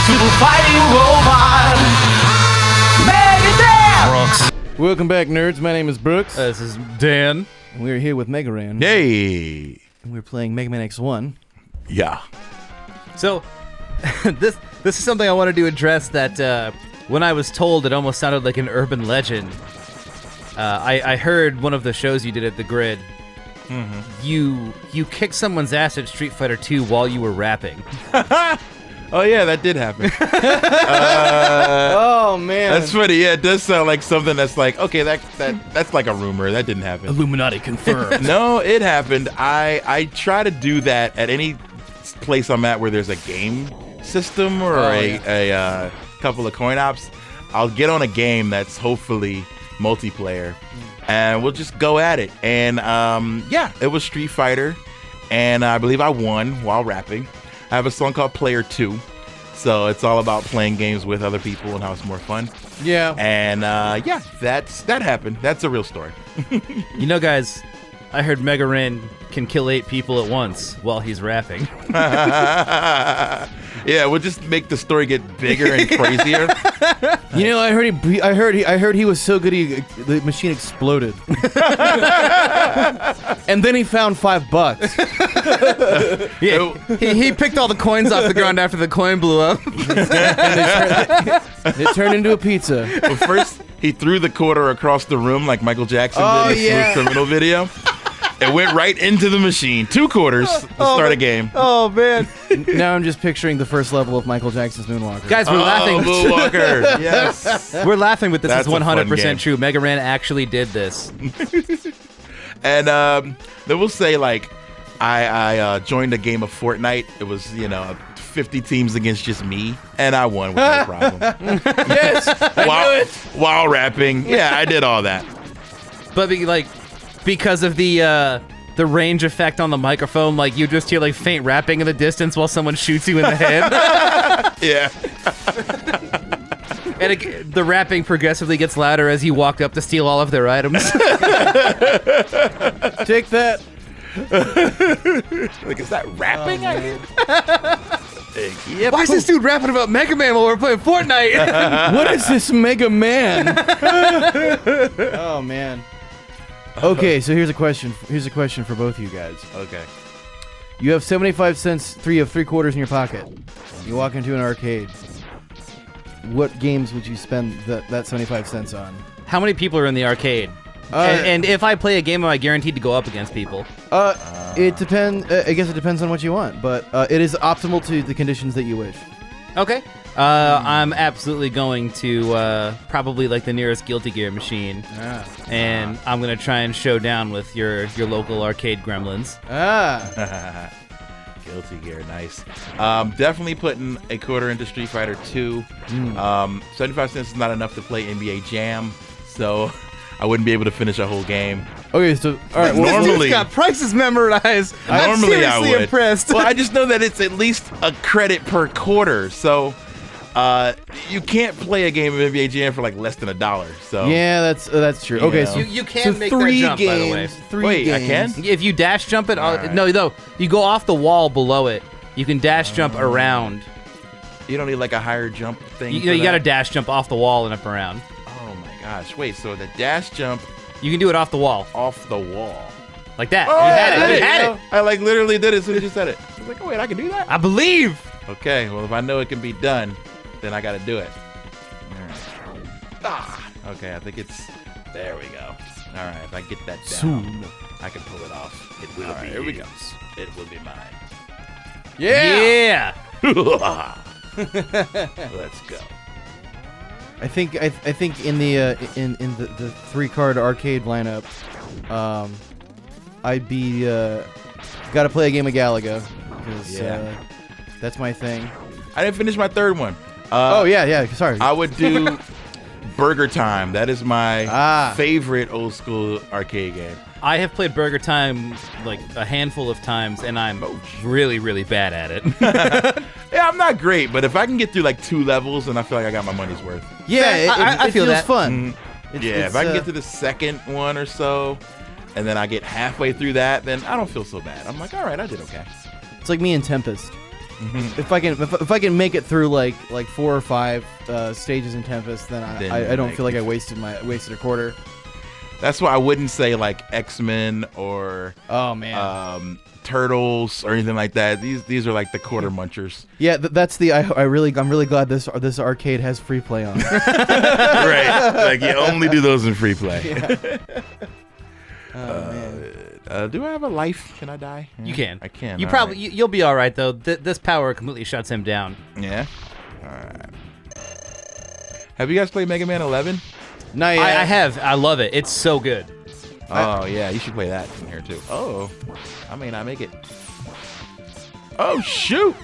Super fighting robot. Megadeth. Welcome back, nerds. My name is Brooks. This is Dan. We're here with Mega Ran. Yay! And we're playing Mega Man X1. Yeah. So, this is something I wanted to address that when I was told, it almost sounded like an urban legend. I heard one of the shows you did at the Grid. Mm-hmm. You kicked someone's ass at Street Fighter 2 while you were rapping. Oh yeah, that did happen. Oh man, that's funny. Yeah, it does sound like something that's like, okay, that's like a rumor. That didn't happen. Illuminati confirmed. No, it happened. I try to do that at any place I'm at where there's a game system or a couple of coin ops. I'll get on a game that's hopefully multiplayer, and we'll just go at it. And yeah, it was Street Fighter, and I believe I won while rapping. I have a song called Player 2, so it's all about playing games with other people and how it's more fun. Yeah. And yeah, that happened. That's a real story. You know, guys, I heard Mega Ran can kill 8 people at once while he's rapping. Yeah, we'll just make the story get bigger and crazier. You know, I heard he was so good the machine exploded. And then he found $5. Yeah, he picked all the coins off the ground after the coin blew up. It turned into a pizza. Well, first, he threw the quarter across the room like Michael Jackson did in the Smooth Criminal video. It went right into the machine. 2 quarters to start a game. Oh, man. Now I'm just picturing the first level of Michael Jackson's Moonwalker. Guys, we're laughing. Moonwalker. Yes. We're laughing, but this That's is a fun 100% game. true. Mega Ran actually did this. And then we'll say, like, I joined a game of Fortnite. It was, 50 teams against just me, and I won with no problem. Yes, I knew it. While rapping. Yeah, I did all that. But because of the range effect on the microphone, like you just hear like faint rapping in the distance while someone shoots you in the head. Yeah. And the rapping progressively gets louder as you walk up to steal all of their items. Take that. Like, is that rapping I hear? Yep. Why is this dude rapping about Mega Man while we're playing Fortnite? What is this Mega Man? Oh man. Okay, so here's a question. Here's a question for both of you guys. Okay. You have 75 cents, 3 quarters in your pocket. You walk into an arcade. What games would you spend that 75 cents on? How many people are in the arcade? And if I play a game, am I guaranteed to go up against people? It depends. I guess it depends on what you want, but it is optimal to the conditions that you wish. Okay. I'm absolutely going to probably like the nearest Guilty Gear machine, and I'm gonna try and show down with your local arcade gremlins. Guilty Gear, nice. Definitely putting a quarter into Street Fighter 2. 75 cents is not enough to play NBA Jam, so I wouldn't be able to finish a whole game. Okay, so all right. Well, normally, He's got prices memorized. I'm normally seriously I would. impressed. Well, I just know that it's at least a credit per quarter, so you can't play a game of NBA Jam for like less than $1. So yeah, that's true. Okay, so you can make 3 that jump, games. by the way. 3 Wait, games. I can? If you dash jump it, All right. no, you go off the wall below it. You can dash jump around. You don't need like a higher jump thing. You got to dash jump off the wall and up around. Oh my gosh! Wait, so the dash jump You can do it off the wall, off the wall. like that. Oh, you had it. You you had know, it. I like literally did it as soon as you said it. I was like, oh wait, I can do that. I believe. Okay, well if I know it can be done, then I got to do it. All right. Okay, I think it's there. We go. All right, if I get that down, Soon. I can pull it off. It will be. Here we go. It will be mine. Yeah. Let's go. I think in the in the 3-card arcade lineup, I'd be gotta play a game of Galaga because that's my thing. I didn't finish my third one. Yeah. Sorry. I would do Burger Time. That is my Ah. favorite old school arcade game. I have played Burger Time like a handful of times, and I'm really, really bad at it. Yeah, I'm not great, but if I can get through like 2 levels, then I feel like I got my money's worth. Yeah, I it feel feels that. fun. Yeah, if I can get to the second one or so, and then I get halfway through that, then I don't feel so bad. I'm like, all right, I did okay. It's like me and Tempest. If I can make it through like 4 or 5 stages in Tempest, then I don't feel like I wasted a quarter. That's why I wouldn't say like X-Men or Oh man. Turtles or anything like that. These are like the quarter munchers. Yeah, that's the. I'm really glad this arcade has free play on. Right. Like you only do those in free play. Yeah. Oh man. Do I have a life? Can I die? You can. I can. You all probably right. you'll be all right though. This power completely shuts him down. Yeah. All right. Have you guys played Mega Man 11? Not yet. I have. I love it. It's so good. Oh yeah, you should play that in here too. Oh, I may not make it. Oh shoot.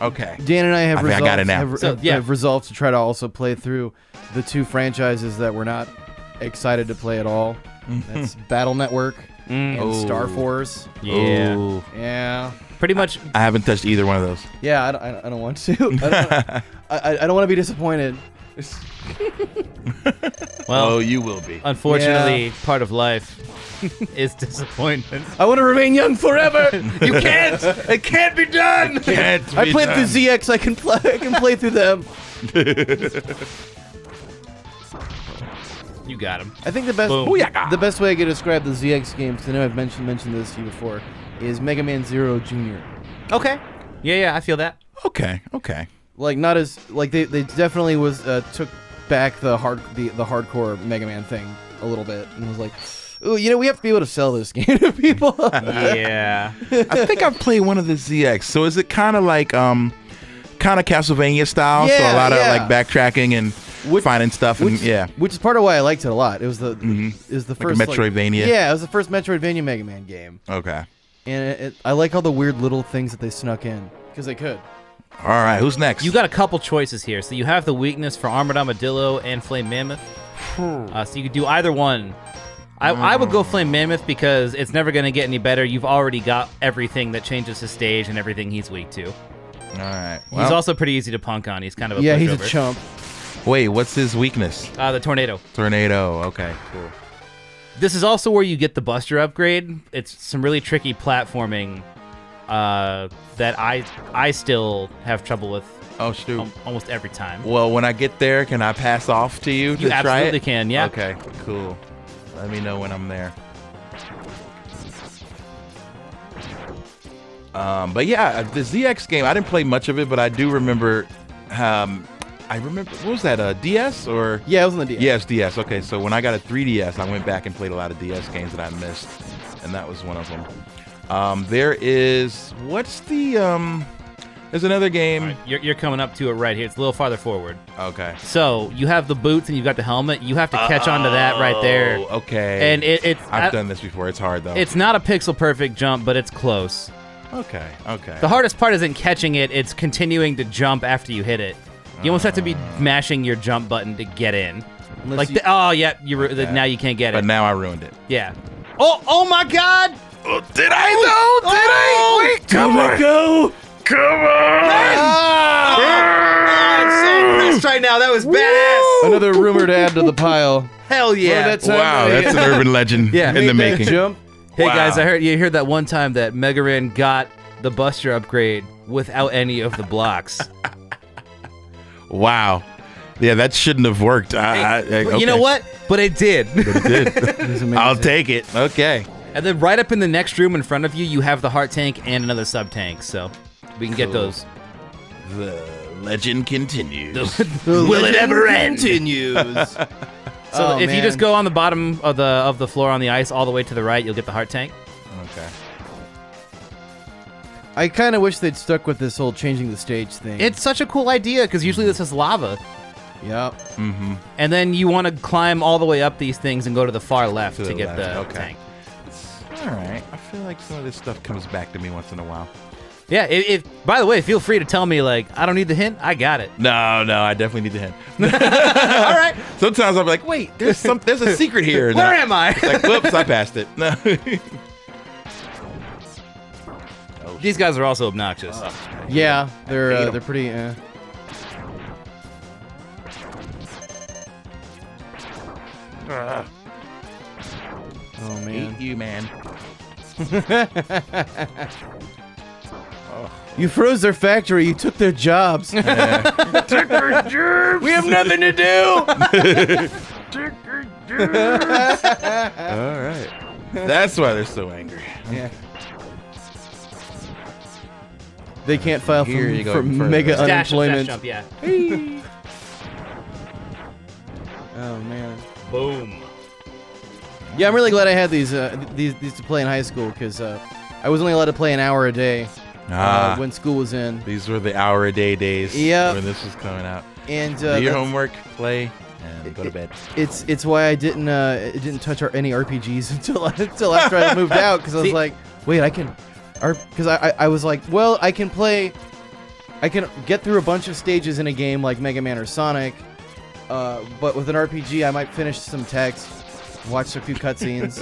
Okay. Dan and I have I think I got it now. have resolved to try to also play through the 2 franchises that we're not excited to play at all. That's Battle Network and Star Force. Yeah. Ooh. Yeah. Pretty much. I haven't touched either one of those. Yeah, I don't want to. I don't want to be disappointed. Well, Oh, you will be. unfortunately, part of life is disappointment. I want to remain young forever. You can't. It can't be done. I played through ZX. I can play through them. You got him. I think the best Boom. Booyaka. the best way I could describe the ZX games, 'cause I know I've mentioned this to you before, is Mega Man Zero Jr. Okay. Yeah, I feel that. Okay. Okay. Like not as like they definitely was took back the hardcore Mega Man thing a little bit and was like, ooh, we have to be able to sell this game to people. Yeah. I think I've played one of the ZX. So is it kind of like Castlevania style? So a lot of like backtracking and finding stuff and which is part of why I liked it a lot. It was the first Metroidvania. it was the first Metroidvania Mega Man game, Okay. and I like all the weird little things that they snuck in because they could. All right. Who's next? You got a couple choices here. So you have the weakness for Armored Armadillo and Flame Mammoth. So you could do either one. I would go Flame Mammoth because it's never going to get any better. You've already got everything that changes his stage and everything he's weak to. All right. He's Well, also pretty easy to punk on. He's kind of a Yeah, he's a pushover. chump. wait. What's his weakness? The Tornado. Tornado. Okay. Cool. This is also where you get the Buster upgrade. It's some really tricky platforming that I still have trouble with Oh shoot. almost every time. Well, when I get there, can I pass off to you to You try it? absolutely can, yeah. Okay. Cool. Let me know when I'm there. But yeah, the ZX game, I didn't play much of it, but I do remember. What was that? DS or? Yeah, it was on the DS. Yes, DS. Okay, so when I got a 3DS, I went back and played a lot of DS games that I missed, and that was one of them. There's another game. All right, you're coming up to it right here. It's a little farther forward. Okay. So you have the boots and you've got the helmet. You have to catch onto that right there. Oh, okay. And it's I've done this before. It's hard though. It's not a pixel perfect jump, but it's close. Okay. The hardest part isn't catching it; it's continuing to jump after you hit it. You almost have to be mashing your jump button to get in. Unless Now you can't get But it. now I ruined it. Yeah. Oh my God! Oh, did I though? Did I? Wait, come on. go. Come on. I'm so pissed right now. That was badass. Another rumor to add to the pile. Hell yeah! Well, that's- Wow, that's an urban legend Yeah. in the Make that making. jump. Hey Wow. guys, you heard that one time that Mega Man got the Buster upgrade without any of the blocks. Wow. Yeah, that shouldn't have worked. You know what? But it did. It did. It was amazing. I'll take it. Okay. And then right up in the next room in front of you, you have the heart tank and another sub tank. So we can get Cool. those. The legend continues. Will it ever end? Continues. So if you just go on the bottom of the floor on the ice all the way to the right, you'll get the heart tank. Okay. I kind of wish they'd stuck with this whole changing the stage thing. It's such a cool idea because usually this is lava. Yep. Mm-hmm. And then you want to climb all the way up these things and go to the far left To to the get left, the okay. tank. All right. I feel like some of this stuff comes back to me once in a while. Yeah, if by the way, feel free to tell me, like, I don't need the hint. I got it. No, I definitely need the hint. All right. Sometimes I'll be like, wait, there's a secret here. Where am I? Like, whoops, I passed it. No. These guys are also obnoxious. Yeah, hate they're 'em. pretty. Oh man. Hate you, man. You froze their factory. You took their jobs. Took her germs. We have nothing to do. Took her germs. All right. That's why they're so angry. Yeah. They can't file Here you go for further. mega Dash unemployment. jump, yeah. Oh man. Boom. Yeah, I'm really glad I had these to play in high school because I was only allowed to play an hour a day when school was in. These were the hour-a-day days Yep. when this was coming out. And Do your that's- homework, play, and go to bed. It's why I didn't touch any RPGs until after I moved out because I was like, wait, I can, because I was like, well, I can get through a bunch of stages in a game like Mega Man or Sonic, but with an RPG I might finish some text, watch a few cutscenes.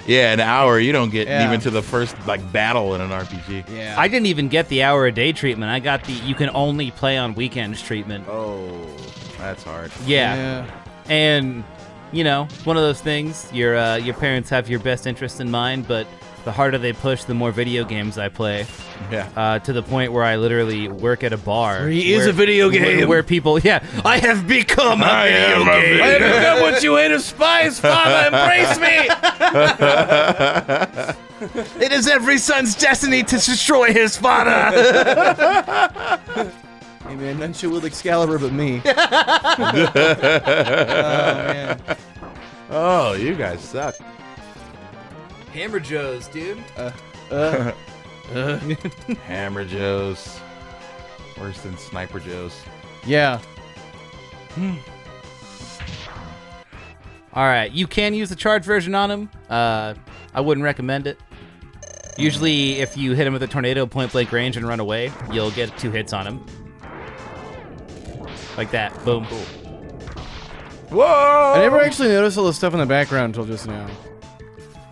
Yeah, an hour. You don't get Yeah. even to the first battle in an RPG. Yeah, I didn't even get the hour-a-day treatment. I got the you can only play on weekends treatment. Oh, that's hard. Yeah. And, one of those things, your parents have your best interest in mind, but the harder they push, the more video games I play. Yeah. To the point where I literally work at a bar. He is a video game. Where people, I have become a video game. I have become what you hate of spies, Father. Embrace me. It is every son's destiny to destroy his father. Hey man, none should wield Excalibur but me. Oh man. Oh, you guys suck. Hammer Joe's, dude. Hammer Joe's. Worse than Sniper Joe's. Yeah. All right, you can use the charge version on him. I wouldn't recommend it. Usually, if you hit him with a tornado point blank range and run away, you'll get 2 hits on him. Like that. Boom. Whoa! I never actually noticed all the stuff in the background until just now.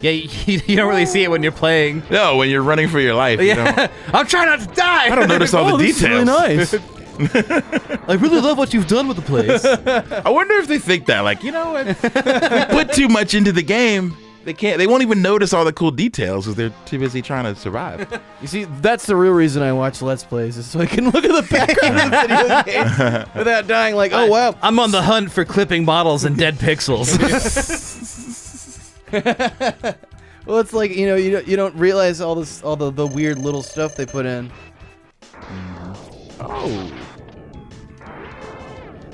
Yeah, you don't really see it when you're playing. No, when you're running for your life. You don't, I'm trying not to die. I don't notice all the This is really details. nice. I really love what you've done with the place. I wonder if they think that, if we put too much into the game, they won't even notice all the cool details because they're too busy trying to survive. You see, that's the real reason I watch Let's Plays, is so I can look at the background of the video game without dying like, oh, wow. I'm on the hunt for clipping models and dead pixels. Well, it's like, you don't realize all the weird little stuff they put in. Oh.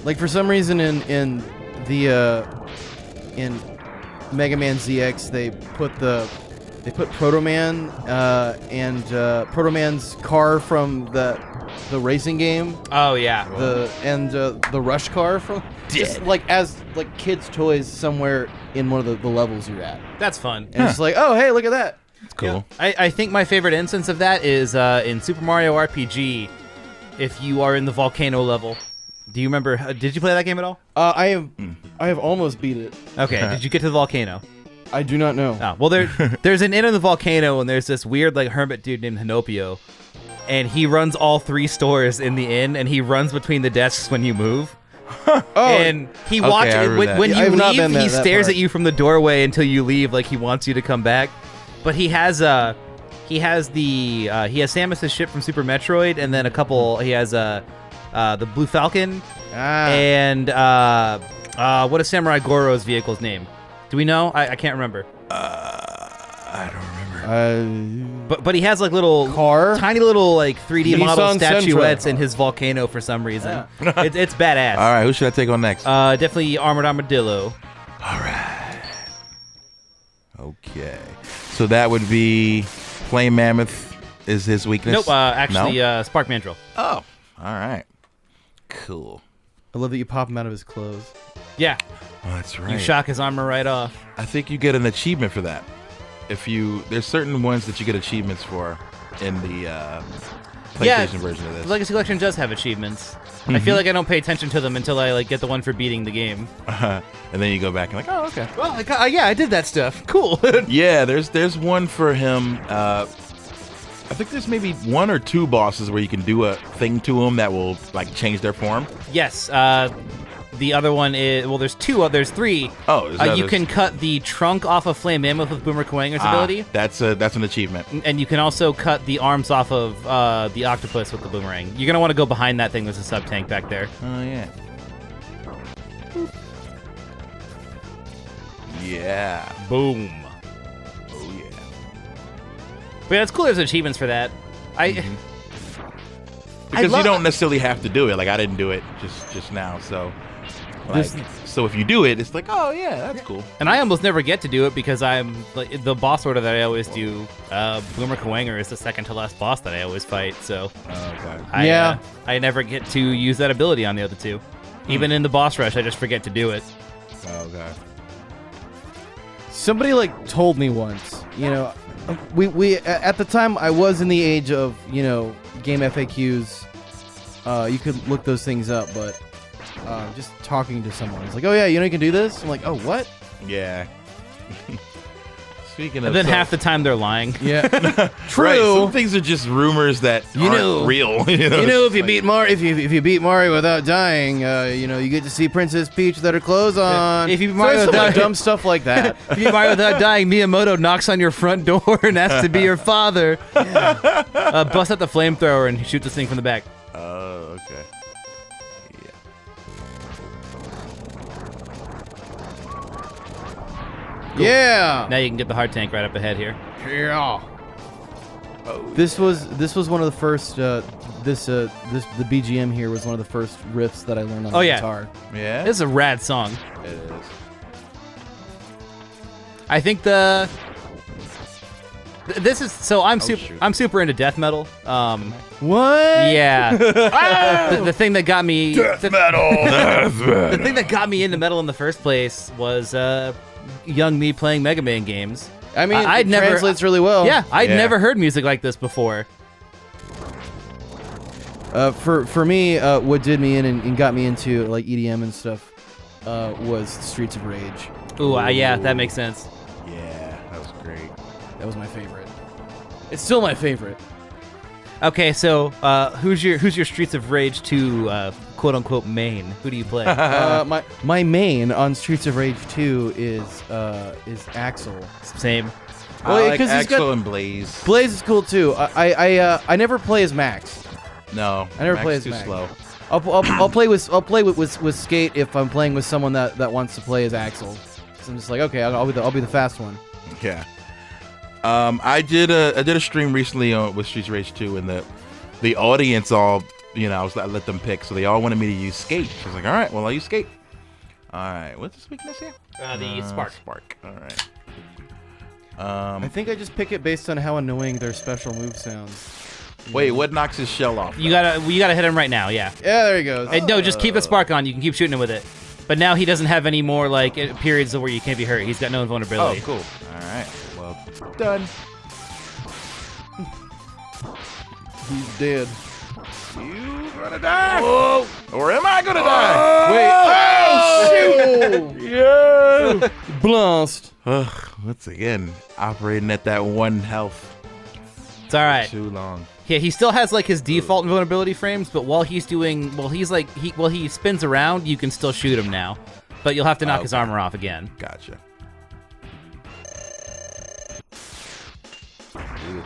Like, for some reason in Mega Man ZX, they put Proto Man and Proto Man's car from the racing game. Oh yeah. The Rush car from just as kids' toys somewhere in one of the levels you're at. That's fun. And it's like, oh hey, look at that. It's cool. I think my favorite instance of that is in Super Mario RPG. If you are in the volcano level, do you remember? Did you play that game at all? I have almost beat it. Okay. Did you get to the volcano? I do not know. Oh, well, there's an inn in the volcano, and there's this weird hermit dude named Hinopio, and he runs all 3 stores in the inn, and he runs between the desks when you move. And he watches I remember when that. you I have not been leave. He that stares part. at you from the doorway until you leave, like he wants you to come back. But he has Samus's ship from Super Metroid, and then a couple. He has the Blue Falcon, and what is Samurai Goro's vehicle's name? Do we know? I can't remember. I don't remember. But he has little Car? tiny little 3D model Nissan statuettes Sentra. in his volcano for some reason. It's badass. All right, who should I take on next? Definitely Armored Armadillo. All right. Okay. So that would be Flame Mammoth is his weakness? Nope. Actually, No? Spark Mandrill. Oh, all right. Cool. I love that you pop him out of his clothes. Yeah. Oh, that's right. You shock his armor right off. I think you get an achievement for that. There's certain ones that you get achievements for in the PlayStation version of this. The Legacy Collection does have achievements. I feel like I don't pay attention to them until I get the one for beating the game. And then you go back and oh, okay. Well, I did that stuff. Cool. Yeah, there's one for him. I think there's maybe 1 or 2 bosses where you can do a thing to them that will change their form. Yes. The other one is there's three. Oh, you can cut the trunk off of Flame Mammoth with Boomer Kuwanger's ability. That's an achievement. And you can also cut the arms off of the octopus with the boomerang. You're gonna want to go behind that thing. There's a sub tank back there. Oh yeah. Yeah. Boom. Oh yeah. But yeah, it's cool. There's achievements for that. Because you don't necessarily have to do it. Like I didn't do it just now, so. So if you do it, it's like, oh yeah, that's cool. And I almost never get to do it because I'm like the boss order that I always do. Boomer Kuwanger is the second to last boss that I always fight. So I never get to use that ability on the other two. Even in the boss rush, I just forget to do it. Oh god. Somebody like told me once, we at the time I was in the age of game FAQs. You could look those things up, but just talking to someone, it's like, oh yeah, you can do this. I'm like, oh what? Yeah. Speaking of, and then half the time they're lying. Yeah, true. Right, some things are just rumors that aren't real. If you beat Mario, if you beat Mario without dying, you get to see Princess Peach with her clothes on. If you beat Mario without dumb stuff like that. If you beat Mario without dying, Miyamoto knocks on your front door and asks to be your father. Yeah. Bust out the flamethrower and shoot this thing from the back. Oh, okay. Cool. Yeah. Now you can get the hard tank right up ahead here. Yeah. Oh. This was one of the first. The BGM here was one of the first riffs that I learned on the guitar. Yeah. This is a rad song. It is. I think this is so I'm super into death metal. What? Yeah. the thing that got me death metal. The thing that got me into metal in the first place was young me playing Mega Man games. I mean, it translates really well. Yeah, I'd never heard music like this before. For me, what did me in and got me into like EDM and stuff was Streets of Rage. Ooh, yeah, that makes sense. Yeah, that was great. That was my favorite. It's still my favorite. Okay, so who's your Streets of Rage 2 quote unquote main? Who do you play? My main on Streets of Rage 2 is Axel. Same. Well, I like Axel and Blaze. Blaze is cool too. I never play as Max. No, I never Max play as too Max. slow. I'll play with Skate if I'm playing with someone that wants to play as Axel. So I'm just like, okay, I'll be the fast one. Yeah. I did a stream recently with Streets of Rage 2, and the audience all, I let them pick, so they all wanted me to use Skate. So I was like, all right, well, I'll use Skate. All right, what's this weakness here? The Spark. Spark. All right. I think I just pick it based on how annoying their special move sounds. Wait, what knocks his shell off? You gotta hit him right now. Yeah. Yeah, there he goes. Hey, no, just keep the Spark on. You can keep shooting him with it. But now he doesn't have any more like periods where you can't be hurt. He's got no invulnerability. Oh, cool. All right. Well, done. He's dead. You gonna die? Whoa. Or am I gonna die? Wait. Oh, shoot! Yeah. Blast. Once again, operating at that 1 health. It's all right. Too long. Yeah, he still has like his default invulnerability frames, but while he spins around, you can still shoot him now. But you'll have to knock his armor off again. Gotcha. Oh shoot.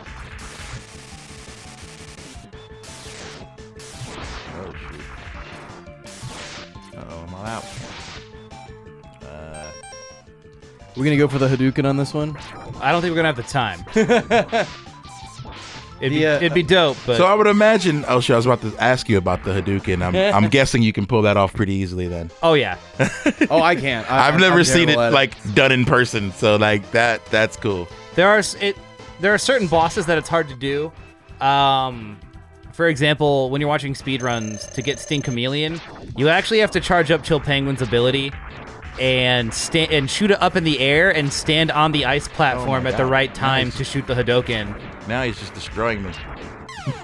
Uh-oh, I'm all out. We're gonna go for the Hadouken on this one. I don't think we're gonna have the time. It'd be dope, but So I would imagine. Oh, shit! I was about to ask you about the Hadouken. I'm guessing you can pull that off pretty easily then. oh yeah, Oh, I can't. I've never seen it terrible at like done in person, so like that's cool. there are certain bosses that it's hard to do. For example, when you're watching speedruns to get Sting Chameleon, you actually have to charge up Chill Penguin's ability and shoot it up in the air and stand on the ice platform at the right time to shoot the Hadouken. Now he's just destroying me.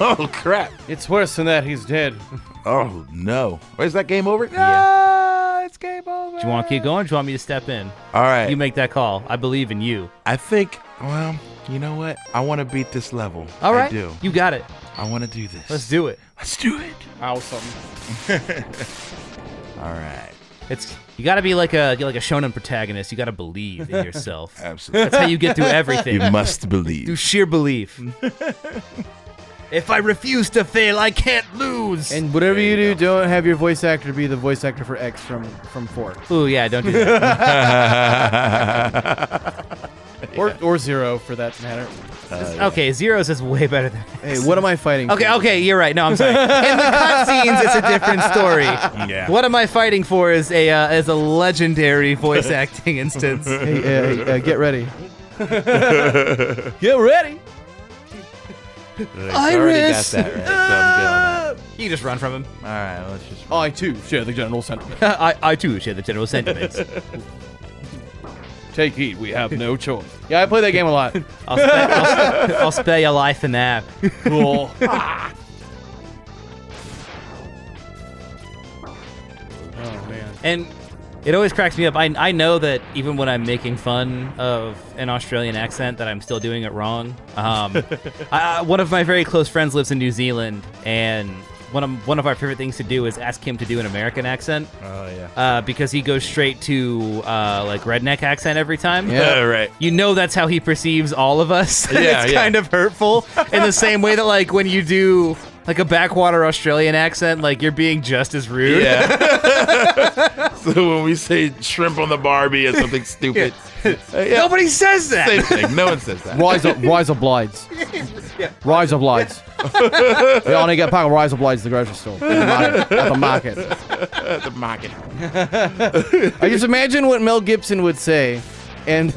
Oh crap! It's worse than that. He's dead. Oh no! Is that game over? Yeah. Ah, it's game over. Do you want to keep going? Or do you want me to step in? All right. You make that call. I believe in you. I think. Well, you know what? I want to beat this level. All right. I do. You got it. I want to do this. Let's do it. Let's do it. Awesome. All right. you got to be like a shonen protagonist. You got to believe in yourself. Absolutely. That's how you get through everything. You must believe. Through sheer belief. If I refuse to fail, I can't lose. And whatever you do, don't have your voice actor be the voice actor for X from 4. Ooh, yeah, don't do that. Or 0 for that matter. Okay, Zero's is way better than Hey, what am I fighting for? Okay, you're right. No, I'm sorry. In the cutscenes, it's a different story. Yeah. What am I fighting for is a legendary voice acting instance. Hey, get ready. Get ready. I already got that right, so I'm good on that. You just run from him. All right, let's just. I too share the general sentiment. I too share the general sentiments. Take heed, we have no choice. Yeah, I play that game a lot. I'll spare your life in that. Cool. Oh man. And it always cracks me up. I know that even when I'm making fun of an Australian accent, that I'm still doing it wrong. One of my very close friends lives in New Zealand, and one of our favorite things to do is ask him to do an American accent. Oh yeah. Because he goes straight to like redneck accent every time. Yeah. Right. You know that's how he perceives all of us. And Yeah, it's yeah. kind of hurtful in the same way that like when you do like a backwater Australian accent, like you're being just as rude. Yeah. So when we say shrimp on the Barbie or something stupid, yeah, Nobody says that. same thing. No one says that. Rise of Blides. Rise of Blides. We only get pack of Rise of Blides at the grocery store. At the market. The market. I just imagine what Mel Gibson would say. And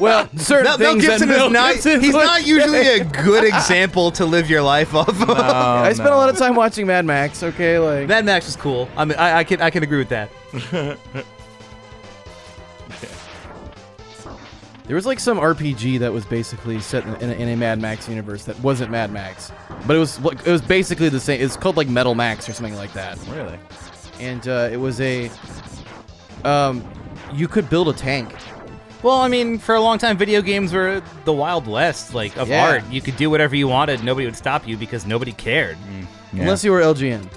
well, certain Mel things Gibson that is not. Gibson He's would not usually say. a good example to live your life off of. I spent a lot of time watching Mad Max. Okay, like Mad Max is cool. I mean, I can agree with that. there was like some RPG that was basically set in a Mad Max universe that wasn't Mad Max, but it was basically the same. It's called like Metal Max or something like that. Really? And it was a you could build a tank. Well, I mean, for a long time, video games were the Wild West, like of Yeah. art. You could do whatever you wanted. Nobody would stop you because nobody cared. Yeah. Unless you were LGN.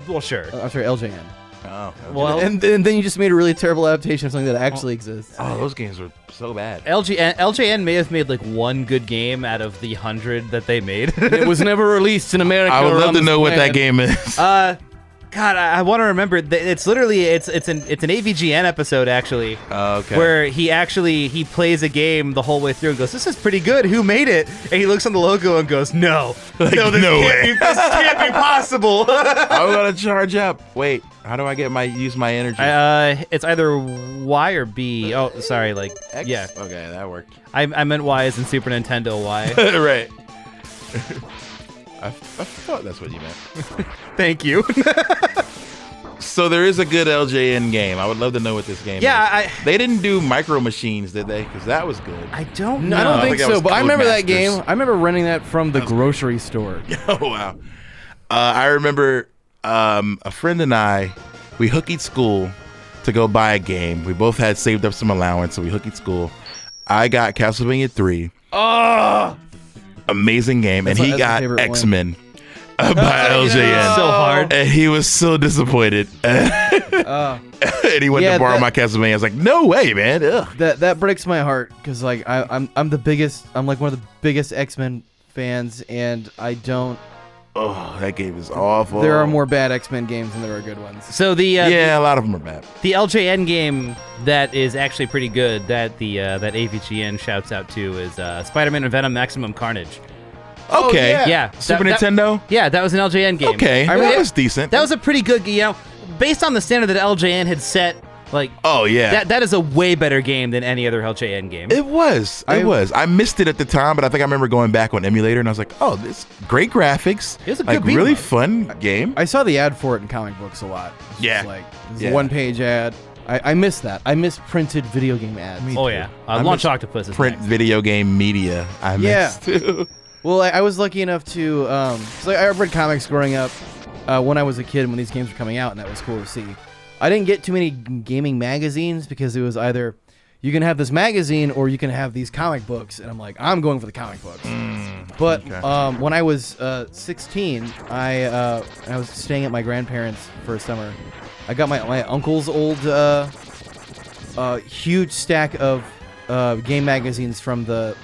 Well, sure. I'm sorry, LJN. Oh. Well, And then you just made a really terrible adaptation of something that actually exists. Oh, those games were so bad. LJN may have made like one good game out of the 100 that they made. It was never released in America. I would or love on to this know what that planet. game is. God, I want to remember. It's literally it's an AVGN episode actually, Okay. where he plays a game the whole way through and goes, "This is pretty good. Who made it?" And he looks on the logo and goes, "No, Like, no, this no can't way. be. This can't be possible." I'm gonna charge up. Wait, how do I use my energy? It's either Y or B. Oh, sorry. Like, X? yeah, Okay, that worked. I meant Y as in Super Nintendo Y. Right. I thought that's what you meant. Thank you. So there is a good LJN game. I would love to know what this game Yeah, is. They didn't do Micro Machines, did they? Because that was good. I don't No, know. I don't I think think that so, was but I remember that Codemasters. game. I remember renting that from the grocery store. Oh, wow. I remember a friend and I, we hookied school to go buy a game. We both had saved up some allowance, so we hookied school. I got Castlevania 3. Oh! Amazing game. That's and he my got favorite one. X-Men by LJN. So hard. And he was so disappointed. And he went Yeah, to borrow that- my Castlevania. I was like, no way, man. Ugh. That breaks my heart because like I'm like one of the biggest X-Men fans, and I don't. Oh, that game is awful. There are more bad X-Men games than there are good ones. So the Yeah, a lot of them are bad. the LJN game that is actually pretty good that that AVGN shouts out to is Spider-Man and Venom Maximum Carnage. Okay. Yeah, Super that- Nintendo? Yeah, that was an LJN game. Okay. I that mean, was decent. That was a pretty good, based on the standard that LJN had set. Like, Oh, yeah. that is a way better game than any other LJN game. It was. I missed it at the time, but I think I remember going back on emulator and I was like, "Oh, this great graphics. It was a like good beat 'em really up. fun game." I saw the ad for it in comic books a lot. It's just Yeah. like it's Yeah. a one-page ad. I miss that. I miss printed video game ads. Oh yeah, I Launch miss Octopus is Print next. video game media. I Yeah. missed too. Well, I was lucky enough to, so I read comics growing up when I was a kid when these games were coming out, and that was cool to see. I didn't get too many gaming magazines because it was either you can have this magazine or you can have these comic books, and I'm like, I'm going for the comic books. But okay. when I was 16, I was staying at my grandparents for a summer, I got my uncle's old huge stack of game magazines from the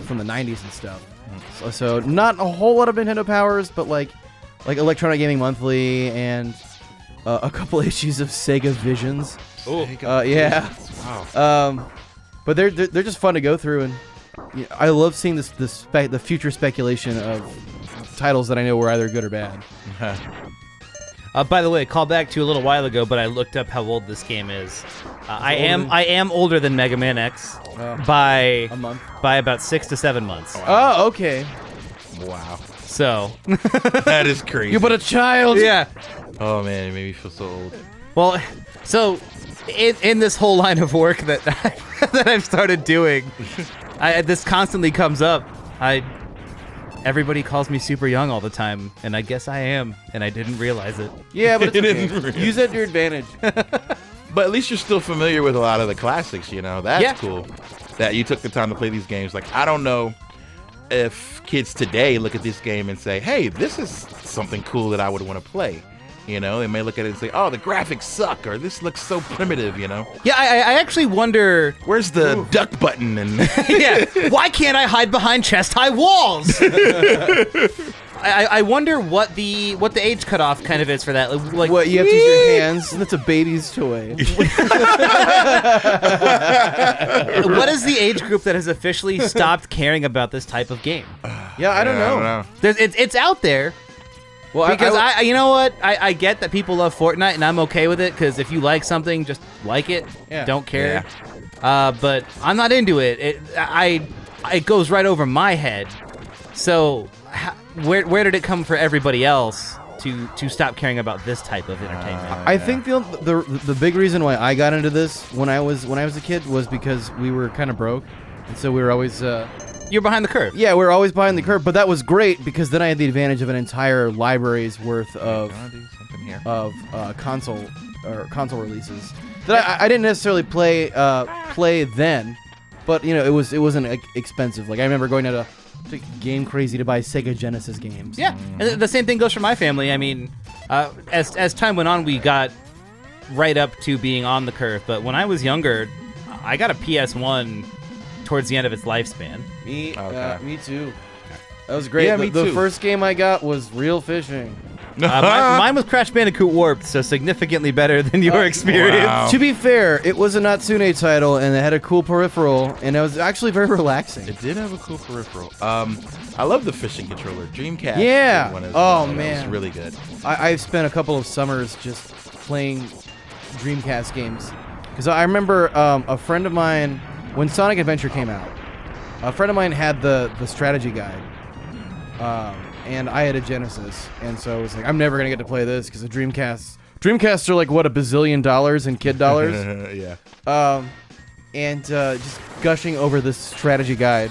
from the 90s and stuff. So not a whole lot of Nintendo powers, but like Electronic Gaming Monthly and a couple issues of Sega Visions. Oh, yeah. Wow. But they're just fun to go through, and I love seeing the future speculation of titles that I know were either good or bad. By the way, call back to a little while ago, but I looked up how old this game is. I am older than Mega Man X by A month. by about 6 to 7 months. Oh, okay. Wow. So, That is crazy. You but a child. yeah. Oh man, it made me feel so old. Well, so in this whole line of work that that I've started doing, this constantly comes up. Everybody calls me super young all the time, and I guess I am, and I didn't realize it. Yeah, but it's You okay. didn't realize. Use that to your advantage. But at least you're still familiar with a lot of the classics, you know. That's Yeah. cool. That you took the time to play these games. Like, I don't know if kids today look at this game and say, hey, this is something cool that I would want to play. You know, they may look at it and say, oh, the graphics suck, or this looks so primitive, you know. Yeah, I actually wonder. Where's the duck button? And Yeah, why can't I hide behind chest-high walls? I wonder what the age cutoff kind of is for that. Like, What, you have to use your hands? That's a baby's toy. what is the age group that has officially stopped caring about this type of game? Yeah, I don't know. It's out there. Well, Because you know what? I get that people love Fortnite, and I'm okay with it. Because if you like something, just like it. Yeah. Don't care. But I'm not into it. It goes right over my head. So where did it come for everybody else to stop caring about this type of entertainment? I think the big reason why I got into this when I was a kid was because we were kind of broke, and so we were always You're behind the curve. yeah, we were always behind the curve. But that was great because then I had the advantage of an entire library's worth of I'll do something here. console releases that I didn't necessarily play then, but you know it wasn't expensive. Like I remember going to Game Crazy to buy Sega Genesis games. Yeah, and the same thing goes for my family. I mean, as time went on, we got right up to being on the curve. But when I was younger, I got a PS1 towards the end of its lifespan. Me Okay. too. That was great. Yeah, the me too. first game I got was Real Fishing. Mine was Crash Bandicoot Warped, so significantly better than your experience. Wow. To be fair, it was a Natsume title, and it had a cool peripheral, and it was actually very relaxing. It did have a cool peripheral. I love the fishing controller. Dreamcast. Yeah. did one as Oh, well. That man. was really good. I've spent a couple of summers just playing Dreamcast games. Because I remember a friend of mine, when Sonic Adventure came out, a friend of mine had the strategy guide. And I had a Genesis. And so I was like, I'm never going to get to play this because the Dreamcasts are like, what, $1 billion in kid dollars? Yeah. And just gushing over this strategy guide.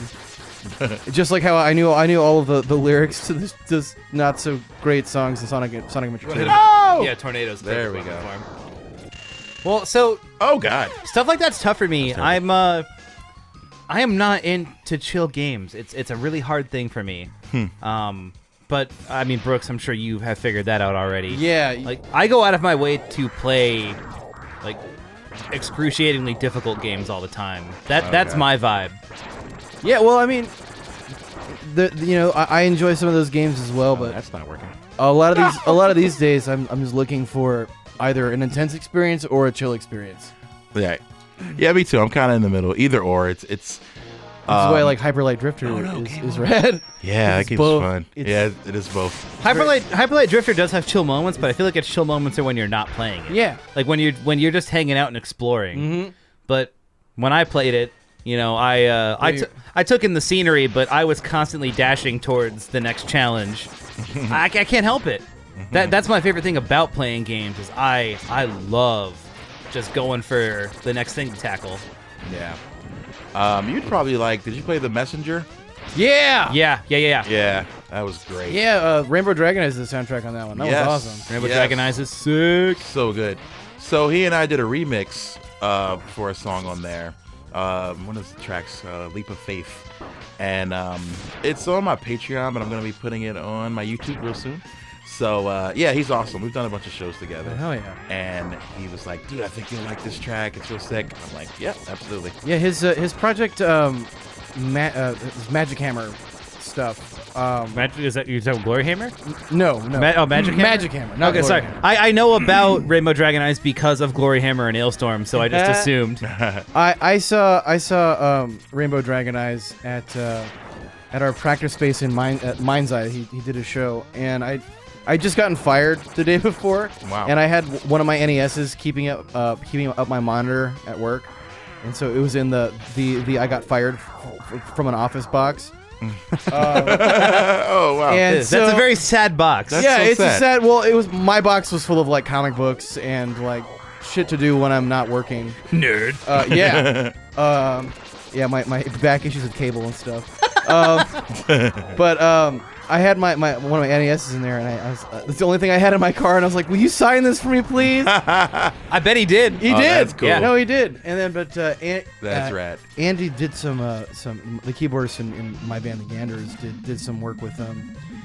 Just like how I knew all of the lyrics to this not so great songs in Sonic Adventure 2. Oh! Yeah, tornadoes. There we go. Well, so Oh God. stuff like that's tough for me. Terrible. I am not into chill games. It's a really hard thing for me. But I mean, Brooks, I'm sure you have figured that out already. Yeah. Like I go out of my way to play like excruciatingly difficult games all the time. That's Okay. my vibe. Yeah, well, I mean, I enjoy some of those games as well, but That's not working. a lot of these days, I'm just looking for either an intense experience or a chill experience. Yeah. Yeah, me too. I'm kind of in the middle. Either or. It's. That's why like Hyper Light Drifter is rad. Yeah, that It's game's both. fun. It's- Yeah, it is both. Hyperlight Drifter does have chill moments, but I feel like its chill moments are when you're not playing it. Yeah. Like when you're just hanging out and exploring. Mm-hmm. But when I played it, you know, I took in the scenery, but I was constantly dashing towards the next challenge. I can't help it. That's my favorite thing about playing games is I love just going for the next thing to tackle. Yeah. You'd probably like. Did you play The Messenger? Yeah. Yeah. Yeah, that was great. Yeah. Rainbow Dragon has the soundtrack on that one. That Yes. was awesome. Rainbow Yes. Dragon Eyes is sick. So good. So he and I did a remix for a song on there. One of the tracks, Leap of Faith. And it's on my Patreon, but I'm going to be putting it on my YouTube real soon. So yeah, he's awesome. We've done a bunch of shows together. Hell yeah. And he was like, "Dude, I think you'll like this track. It's real sick." I'm like, "Yeah, absolutely." Yeah, his project, his Magic Hammer stuff. Is that you talking Glory Hammer? No. Magic Hammer? Magic Hammer. Not Okay, Glory sorry. Hammer. I know about Rainbow Dragon Eyes because of Glory Hammer and Ailstorm, so I just assumed. I saw Rainbow Dragon Eyes at our practice space in Mind's Eye. He did a show, and I just gotten fired the day before. Wow. And I had one of my NESs keeping up my monitor at work, and so it was in the I got fired from an office box. Oh wow. And That's a very sad box. That's yeah, so it's sad. a sad. Well, it was my box was full of like comic books and like shit to do when I'm not working. Nerd. Yeah. Yeah, my back issues with cable and stuff. But I had my one of my NESs in there, and I was that's the only thing I had in my car, and I was like, "Will you sign this for me, please?" I bet he did. He Oh, did. that's cool. Yeah, no, he did. And then, but That's rad. Andy did some the keyboardist in my band, the Ganders, did some work with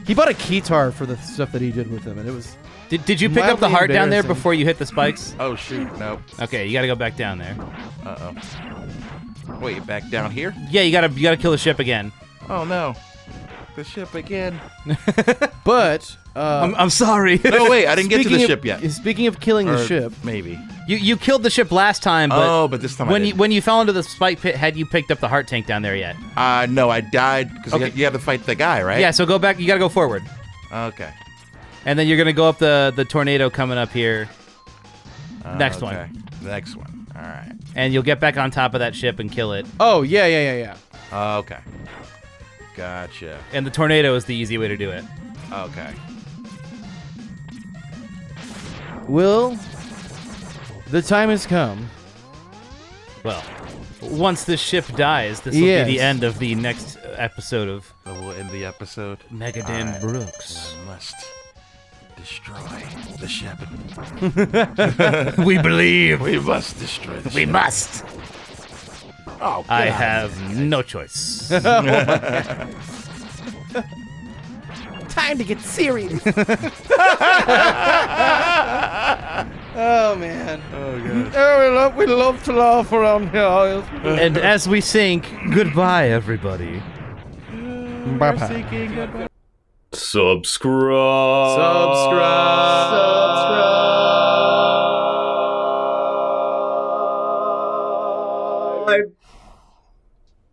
He bought a keytar for the stuff that he did with them, and it was. Did you pick up the mildly heart down there embarrassing. before you hit the spikes? Oh shoot, nope. Okay, you gotta go back down there. Uh oh. Wait, back down here? Yeah, you gotta kill the ship again. Oh no. The ship again. But I'm sorry. No, wait, I didn't get to the speaking ship of- yet. Speaking of killing Or the ship, Maybe. You killed the ship last time, but Oh, but this time I when didn't. you fell into the spike pit, had you picked up the heart tank down there yet? No, I died because Okay. you have to fight the guy, right? Yeah, so go back. You gotta go forward, Okay. and then you're gonna go up the tornado coming up here. Next okay. one, The next one. All right. and you'll get back on top of that ship and kill it. oh yeah. Okay. Gotcha. And the tornado is the easy way to do it. Okay. Will, the time has come. Well, once the ship dies, this will be Yes. the end of the next episode of So we'll end the episode. Megadan Alright. Brooks. I must destroy the ship. We believe. We must destroy the We ship. must. Oh, I God. have no choice. Time to get serious. Oh man. Oh, God. Oh, we love to laugh around here. And as we sink, goodbye, everybody. Bye bye. Subscribe. Subscribe.